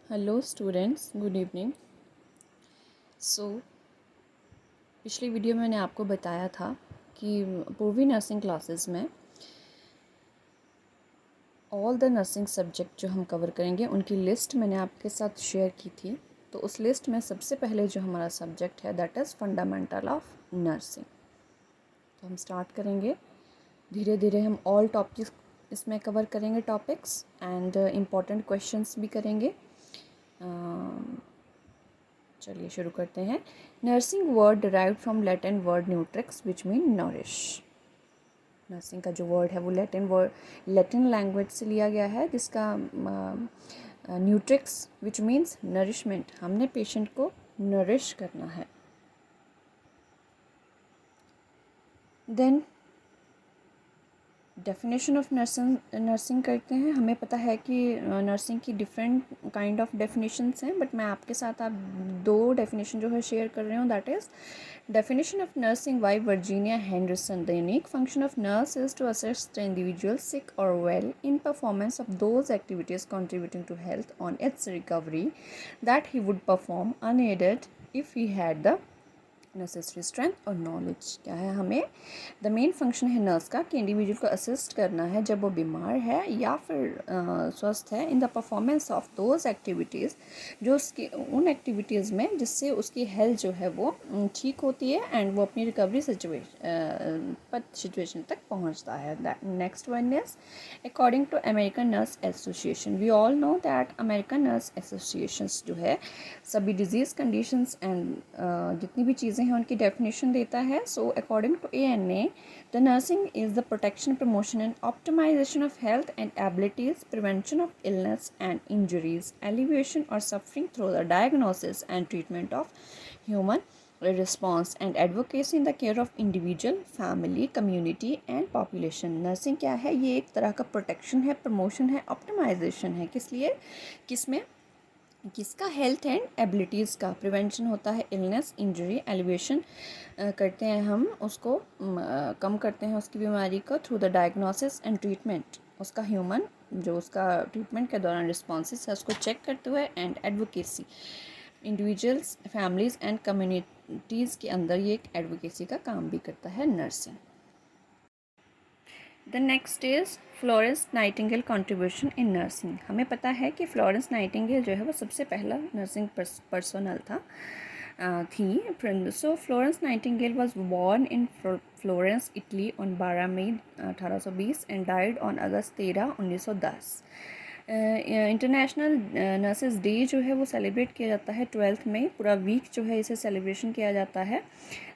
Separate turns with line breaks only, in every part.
Hello students, good evening. पिछली video में मैंने आपको बताया था कि पूर्वी नर्सिंग क्लासेस में ऑल द नर्सिंग सब्जेक्ट जो हम कवर करेंगे उनकी लिस्ट मैंने आपके साथ शेयर की थी। तो उस लिस्ट में सबसे पहले जो हमारा सब्जेक्ट है that is fundamental of nursing. तो हम स्टार्ट करेंगे धीरे धीरे। हम ऑल टॉपिक्स इसमें कवर करेंगे, टॉपिक्स एंड इम्पॉर्टेंट क्वेश्चंस भी करेंगे। चलिए शुरू करते हैं। Nursing word derived from Latin word nutrix which mean nourish. Nursing का जो वर्ड है वो लैटिन लैंग्वेज से लिया गया है, जिसका न्यूट्रिक्स विच मीन्स नरिशमेंट। हमने पेशेंट को नरिश करना है। देन डेफिनेशन ऑफ नर्सिंग करते हैं। हमें पता है कि नर्सिंग की डिफरेंट काइंड ऑफ डेफिनेशंस हैं, बट मैं आपके साथ आप दो डेफिनेशन जो है शेयर कर रही हूँ। That is definition of nursing by Virginia Henderson. The unique function of nurse is to assist the individual sick और well in performance of those activities contributing to health on its recovery that he would perform unaided if he had the necessary strength और knowledge. क्या है, हमें the main function है nurse का कि individual को assist करना है जब वो बीमार है या फिर स्वस्थ है, in the performance of those activities, जो उसकी उन एक्टिविटीज़ में जिससे उसकी हेल्थ जो है वो ठीक होती है एंड वो अपनी रिकवरी सिचुएशन तक पहुंचता है। Next one is according to American nurse association. We all know that American nurse associations जो है सभी डिजीज़ कंडीशंस एंड जितनी भी चीज़ें हैं उनकी डेफिनेशन देता है। So according to ANA, the nursing is the protection, promotion and optimization of health and abilities, prevention of illness and injuries, alleviation और suffering through the diagnosis and treatment of human response and advocacy in the care of individual, family, community and population. Nursing क्या है? ये एक तरह का protection है, promotion है, optimisation है। किस लिए? किसमें? किसका? हेल्थ एंड एबिलिटीज़ का। प्रिवेंशन होता है इलनेस, इंजरी, एलिवेशन करते हैं हम उसको, कम करते हैं उसकी बीमारी को through the diagnosis and treatment. उसका ह्यूमन जो उसका ट्रीटमेंट के दौरान रिस्पॉन्सेस है उसको चेक करते हुए, and advocacy, individuals, families and communities के अंदर ये एक एडवोकेसी का काम भी करता है nursing. The next is Florence Nightingale contribution in nursing. हमें पता है कि फ्लोरेंस नाइटिंगेल जो है वो सबसे पहला नर्सिंग पर्सनल थी। So Florence Nightingale was born in Florence, Italy on 12 May 1820 and died on August 13, 1910। International nurses day जो है वो सेलिब्रेट किया जाता है 12 मई। पूरा वीक जो है इसे सेलिब्रेशन किया जाता है।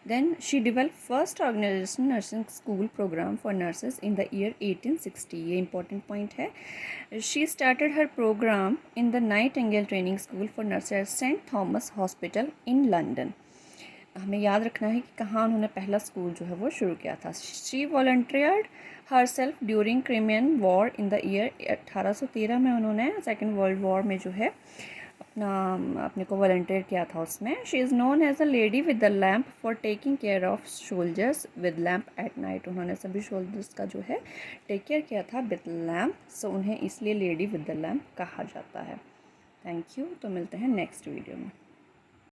Then she develop first organization nursing school program for nurses in the year 1860। ये इंपॉर्टेंट पॉइंट है। She started her program in the Nightingale training school for nurses Saint Thomas hospital in London. हमें याद रखना है कि कहाँ उन्होंने पहला स्कूल जो है वो शुरू किया था। She volunteered her self during Crimean war in the year 1813 में उन्होंने सेकेंड वर्ल्ड वॉर में जो है अपने को वॉलंटियर किया था उसमें। She is known as a lady with the lamp for taking care of soldiers with lamp at night. उन्होंने सभी सोल्जर्स का जो है टेक केयर किया था विद लैम्प, सो उन्हें इसलिए लेडी विद द लैम्प कहा जाता है। Thank you. तो मिलते हैं नेक्स्ट वीडियो में।